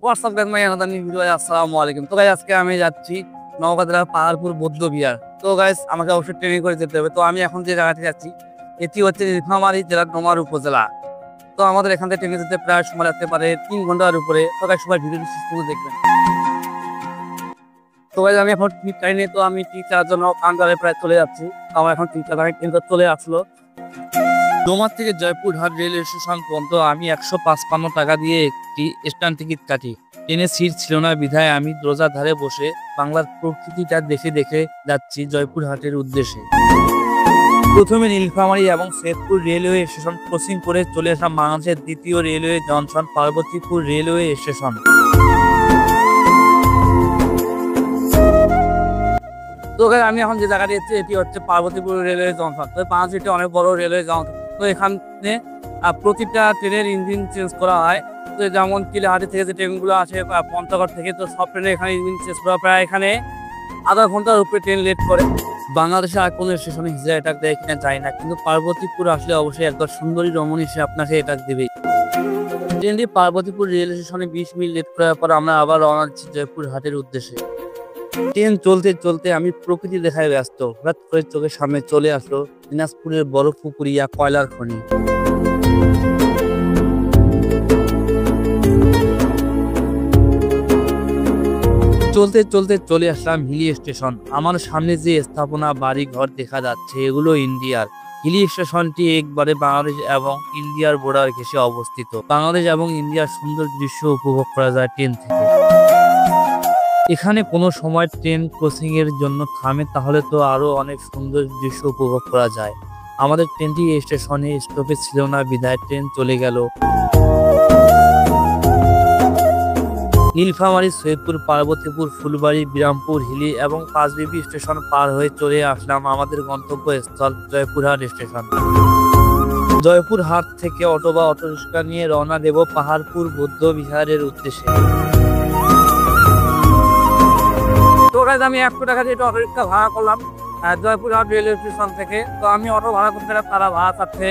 WhatsApp guys my another new video. আসসালামু আলাইকুম। তো গাইস আজকে আমি যাচ্ছি নওগাঁ জেলার পাহাড়পুর বৌদ্ধ বিহার। তো গাইস আমাকে অবশ্যই ট্রেনিং করে যেতে হবে। তো আমি এখন যে জায়গাতে যাচ্ছি এটি হচ্ছে নীলফামারী জেলার ডোমার উপজেলা। তো আমাদের এখান থেকে ট্রেনিং যেতে প্রায় সময় লাগতে পারে 3 ঘন্টার উপরে। তো গাইস সবাই ভিডিওটি শেষ পর্যন্ত দেখবেন। তো গাইস আমি এখন টিকিট চাইনি, তো আমি টিকিট চাওয়ার জন্য কাউন্টারে প্রায় চলে যাচ্ছি। আমার এখন টিকিট কিন্তু চলে আসলো। ডোমার থেকে জয়পুরহাট রেলওয়ে স্টেশন পর্যন্ত আমি 155 টাকা দিয়ে একটি স্ট্যান্ড টিকিট কাটি। ট্রেনে সিট ছিল না বিধায় আমি দরজার ধারে বসে বাংলার প্রকৃতিটা দেখে দেখে যাচ্ছি জয়পুরহাটের উদ্দেশ্যে। প্রথমে নীলফামারী এবং সৈয়দপুর রেলওয়ে স্টেশন ক্রসিং করে চলে আসলাম বাংলাদেশের দ্বিতীয় railway junction Parbatipur railway station. তো আমি এখন যে জায়গাটি যাচ্ছি এটি হচ্ছে পার্বতীপুর রেলওয়ে জংশন। তো বাংলাদেশে অনেক বড় রেলওয়ে জংশন। তো এখানে প্রতিটা ট্রেনের ইঞ্জিন চেঞ্জ করা হয়। তো যেমন কিলাহাটি থেকে যে ট্রেনগুলো আসে পঞ্চগড় থেকে, তো সব ট্রেনে এখানে ইঞ্জিন চেঞ্জ করা প্রায় এখানে আধা ঘন্টার উপরে ট্রেন লেট করে। বাংলাদেশে আর কোনো স্টেশনে হিসেবে এটা দেয় কিনা যায় না, কিন্তু পার্বতীপুর আসলে অবশ্যই একবার সুন্দরী রমণী হিসেবে আপনাকে এটা দেবেই। ট্রেনটি পার্বতীপুর রেল স্টেশনে 20 মিনিট লেট করার পর আমরা আবার রওনা দিচ্ছি জয়পুরহাটের উদ্দেশ্যে। ট্রেন চলতে চলতে আমি প্রকৃতি দেখায় ব্যস্ত। হঠাৎ করে চোখের সামনে চলে আসলো দিনাজপুরের বরফপুকুরিয়া কয়লার খনি। চলতে চলতে চলে আসলাম হিলি স্টেশন। আমার সামনে যে স্থাপনা বাড়ি ঘর দেখা যাচ্ছে এগুলো ইন্ডিয়ার। হিলি স্টেশনটি একবারে বাংলাদেশ এবং ইন্ডিয়ার বর্ডার ঘেঁষে অবস্থিত। বাংলাদেশ এবং ইন্ডিয়ার সুন্দর দৃশ্য উপভোগ করা যায় ট্রেন থেকে। এখানে কোনো সময় ট্রেন ক্রসিং এর জন্য থামে, তাহলে তো আরো অনেক সুন্দর দৃশ্য উপভোগ করা যায়। আমাদের ট্রেনটি এই স্টেশনে স্টপেজ ছিল না বিধায় ট্রেন চলে গেল। নীলফামারী, সৈয়দপুর, পার্বতীপুর, ফুলবাড়ি, বিরামপুর, হিলি এবং পাঁচবিবি স্টেশন পার হয়ে চলে আসলাম আমাদের গন্তব্যস্থল জয়পুরহাট স্টেশন। জয়পুরহাট থেকে অটো বা অটোরিক্সা নিয়ে রওনা দেব পাহাড়পুর বৌদ্ধ বিহারের উদ্দেশ্যে। তো গাইস আমি 100 টাকা দিয়ে অটোরিক্সা ভাড়া করলাম জয়পুরহাট রেলওয়ে স্টেশন থেকে। তো আমি অটো ভাড়া করতে গেলে তারা ভাড়া চাচ্ছে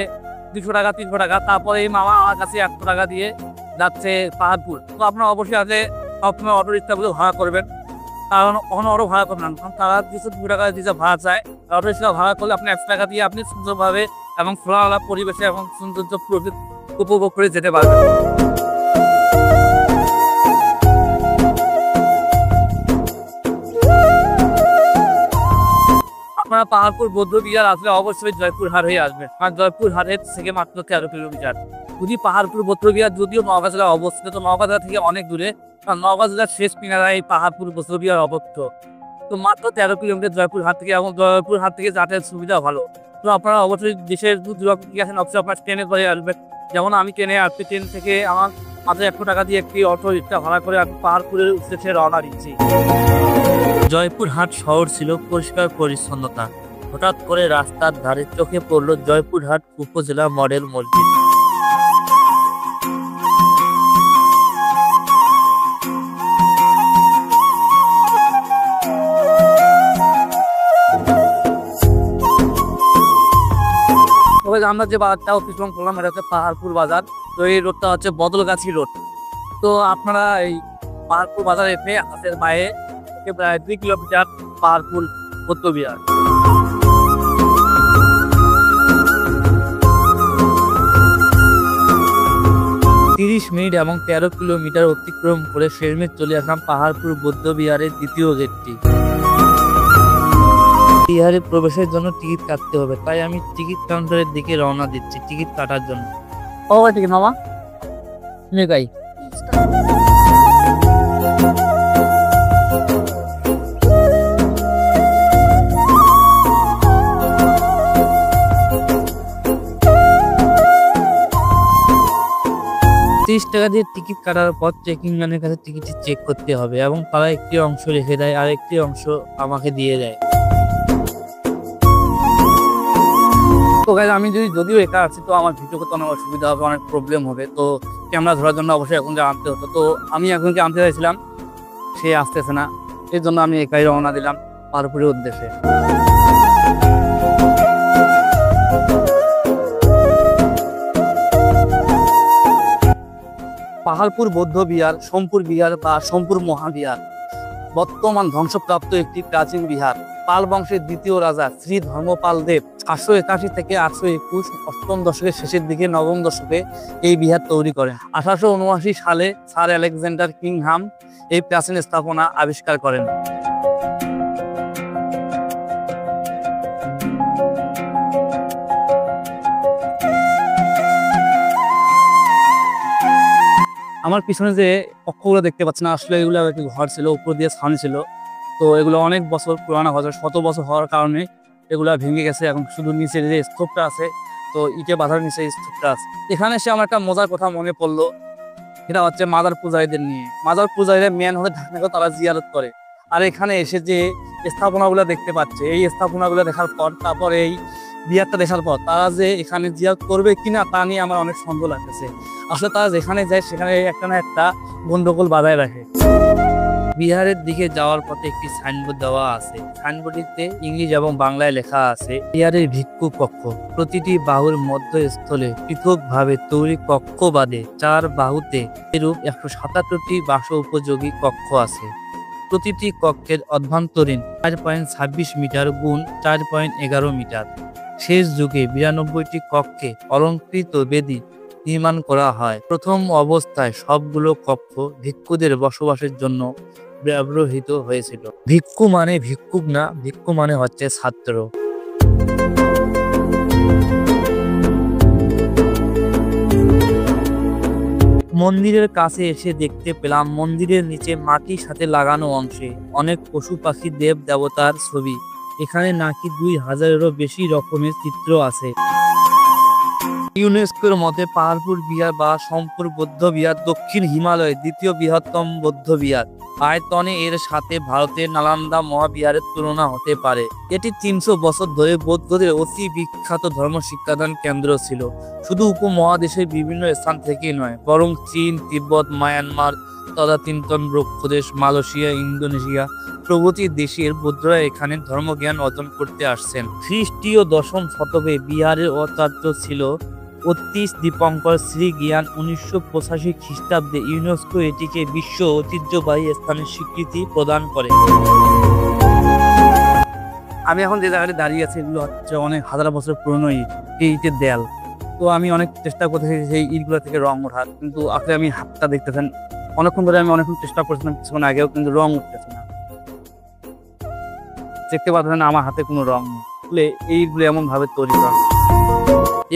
200 টাকা 300 টাকা। তারপরে এই মামা আমার কাছে 100 টাকা দিয়ে যাচ্ছে পাহাড়পুর। তো আপনারা অবশ্যই আগে সবসময় অটোরিক্সাগুলো ভাড়া করবেন, কারণ কখনো অটো ভাড়া করবেন না, কারণ তারা 200 টাকা দিয়ে ভাড়া চায়। অটোরিক্সা ভাড়া করলে আপনি 100 টাকা দিয়ে আপনি সুন্দরভাবে এবং খোলামেলা পরিবেশে এবং সৌন্দর্য প্রকৃতি উপভোগ করে যেতে পারবেন। আপনারা পাহাড়পুর বৌদ্ধ বিহার আসলে অবশ্যই জয়পুরহাট হয়ে আসবেন, কারণ জয়পুরহাটের থেকে মাত্র 13 কিলোমিটার। যদি পাহাড়পুর বৌদ্ধ বিহার যদিও নওগাঁ জেলায় অবস্থিত, তো নওগাঁ জেলা থেকে অনেক দূরে, কারণ নওগাঁ জেলার শেষ কিনারায় এই পাহাড়পুর বৌদ্ধ বিহার অবস্থিত। তো মাত্র 13 কিলোমিটার জয়পুরহাট থেকে, এবং জয়পুরহাট থেকে যাতায়াতের সুবিধা ভালো। তো আপনারা অবশ্যই দেশের দূর গেছেন অবশ্যই আপনার ট্রেনে করে আসবেন। যেমন আমি ট্রেনে আসছি, ট্রেন থেকে আমার মাত্র 100 টাকা দিয়ে একটি অটো রিক্সা ভাড়া করে আমি পাহাড়পুরের উদ্দেশ্যে রওনা দিচ্ছি। জয়পুরহাট শহর ছিল পরিষ্কার পরিচ্ছন্নতা। হঠাৎ করে রাস্তার ধারে চোখে পড়ল জয়পুরহাট উপজেলা মডেল মসজিদ। আমরা যে বাজারটা অতিক্রম করলাম এটা হচ্ছে পাহাড়পুর বাজার। তো এই রোডটা হচ্ছে বদলগাছি রোড। তো আপনারা এই পাহাড়পুর বাজার এসে হাতের বাইরে প্রায় 2 কিলোমিটার পাহাড়পুর বৌদ্ধ বিহার। 30 মিনিট এবং 13 কিলোমিটার অতিক্রম করে শেরমের চলে আসলাম পাহাড়পুর বৌদ্ধ বিহারের দ্বিতীয় গেটটি। বিহারে প্রবেশের জন্য টিকিট কাটতে হবে, তাই আমি টিকিট কাউন্টারের দিকে রওনা দিচ্ছি টিকিট কাটার জন্য। ও টিকিট মামা নেই। টাকা দিয়ে টিকিট কাটার পর চেকিং ম্যানের কাছে টিকিটটি চেক করতে হবে এবং তারা একটি অংশ রেখে দেয় আর একটি অংশ আমাকে দিয়ে দেয়। তো গাইস আমি যদিও একা আছি, তো আমার ভিডিও করতে অনেক অসুবিধা হবে, অনেক প্রবলেম হবে। তো ক্যামেরা ধরার জন্য অবশ্যই এখন আনতে হতো। তো আমি এখনকে আনতে চাইছিলাম, সে আসতেছে না, এই জন্য আমি একাই রওনা দিলাম পাহাড়পুরের উদ্দেশ্যে। পাহাড়পুর বৌদ্ধ বিহার, সোমপুর বিহার বা সোমপুর মহাবিহার বর্তমান ধ্বংসপ্রাপ্ত একটি প্রাচীন বিহার। পাল বংশের দ্বিতীয় রাজা শ্রী ধর্মপাল দেব 881 থেকে 821 অষ্টম দশকের শেষের দিকে নবম দশকে এই বিহার তৈরি করেন। 1879 সালে স্যার আলেকজান্ডার কিংহাম এই প্রাচীন স্থাপনা আবিষ্কার করেন। আমার পিছনে যে কক্ষগুলো দেখতে পাচ্ছেন, আসলে এগুলো একটি ঘর ছিল, উপর দিয়ে ছাউনি ছিল। তো এগুলো অনেক বছর পুরানো ঘর, 100 বছর হওয়ার কারণে এগুলা ভেঙে গেছে। এখন শুধু নিচে যে স্তূপটা আছে, তো ইটে বাঁধার নিচে স্তূপটা আছে। এখানে এসে আমার একটা মজার কথা মনে পড়লো, সেটা হচ্ছে মাজার পূজারীদের নিয়ে। মাজার পূজারীরা মেন হলে ঢাকা তারা জিয়ারত করে, আর এখানে এসে যে স্থাপনাগুলো দেখতে পাচ্ছে, এই স্থাপনাগুলো দেখার পর, তারপর এই বিহারটা দেখার পর তারা যে এখানে জিয়ারত করবে কিনা তা নিয়ে আমার অনেক সন্দেহ লাগতেছে। আসলে তারা যেখানে যায় সেখানে একটা না একটা গন্ডগোল বাজায় রাখে। বিহারের দিকে যাওয়ার পথে একটি সাইনবোর্ড দেওয়া আছে। সাইনবোর্ডটিতে ইংরেজি এবং বাংলায় লেখা আছে বিহারের ভিক্ষু কক্ষ। প্রতিটি বাহুর মধ্যস্থলে পৃথকভাবে তৈরি কক্ষ বাদে 4 বাহুতে এরূপ 177টি বাস উপযোগী কক্ষ আছে। প্রতিটি কক্ষের অভ্যন্তরীণ 4.26 মিটার গুণ 4.11 মিটার। শেষ যুগে 92টি কক্ষে অলঙ্কৃত বেদি নির্মাণ করা হয়। প্রথম অবস্থায় সবগুলো কক্ষ ভিক্ষুদের বসবাসের জন্য ব্যবহৃত হয়েছিল। ভিক্ষু মানে ভিক্ষুক না, ভিক্ষু মানে হচ্ছে ছাত্র। মন্দিরের কাছে এসে দেখতে পেলাম মন্দিরের নিচে মাটির সাথে লাগানো অংশে অনেক পশু পাখি দেব দেবতার ছবি। এখানে নাকি 2000-এরও বেশি রকমের চিত্র আছে। ইউনেস্কোর মতে পাহাড়পুর বিহার বা সোমপুর বৌদ্ধ বিহার দক্ষিণ হিমালয়ের দ্বিতীয় বৃহত্তম বৌদ্ধ বিহার। আয়তনে এর সাথে ভারতের নালন্দা মহাবিহারের তুলনা হতে পারে। এটি 300 বছর ধরে বৌদ্ধদের অতি বিখ্যাত ধর্ম শিক্ষাদান কেন্দ্র ছিল। শুধু উপমহাদেশের বিভিন্ন স্থান থেকেই নয়, বরং চীন, তিব্বত, মায়ানমার তথা তিনতন ব্রহ্মদেশ, মালয়েশিয়া, ইন্দোনেশিয়া প্রভৃতি দেশের বৌদ্ধরা এখানে ধর্মজ্ঞান অর্জন করতে আসছেন। খ্রিস্টীয় 10ম শতকে বিহারের আচার্য ছিল অতীশ দীপঙ্কর শ্রী জ্ঞান। 1985 খ্রিস্টাব্দে ইউনেস্কো এটিকে বিশ্ব ঐতিহ্যবাহী স্থানের স্বীকৃতি প্রদান করে। আমি এখন যে জায়গাটি দাঁড়িয়ে আছি, এগুলো হচ্ছে অনেক হাজার বছর পুরনো ইট, এই ইটের দেয়াল। তো আমি অনেক চেষ্টা করতেছি সেই ইটগুলো থেকে রং ওঠার, কিন্তু আসলে আমি হাতটা দেখতেছেন অনেকক্ষণ ধরে আমি অনেকক্ষণ চেষ্টা করছিলাম কিছুক্ষণ আগেও, কিন্তু রং উঠতেছে না। দেখতে পাচ্ছেন আমার হাতে কোনো রং নেই। এইগুলো এমন ভাবে তৈরি করা।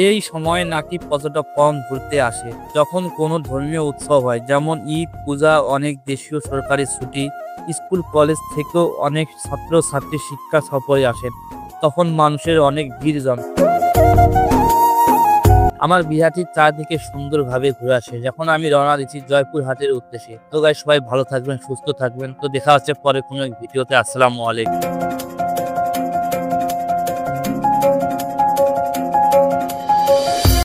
এই সময় নাকি পর্যটক কম ঘুরতে আসে। যখন কোনো ধর্মীয় উৎসব হয়, যেমন ঈদ, পূজা, অনেক দেশীয় সরকারি ছুটি, স্কুল কলেজ থেকেও অনেক ছাত্র ছাত্রী শিক্ষা সফরে আসেন, তখন মানুষের অনেক ভিড় জমে। আমার বিহারটি চারদিকে সুন্দরভাবে ঘুরে আসে যখন আমি রওনা দিচ্ছি জয়পুর হাটের উদ্দেশ্যে। তো গাইস, সবাই ভালো থাকবেন, সুস্থ থাকবেন। তো দেখা হচ্ছে পরে কোনো ভিডিওতে। আসসালামু আলাইকুম।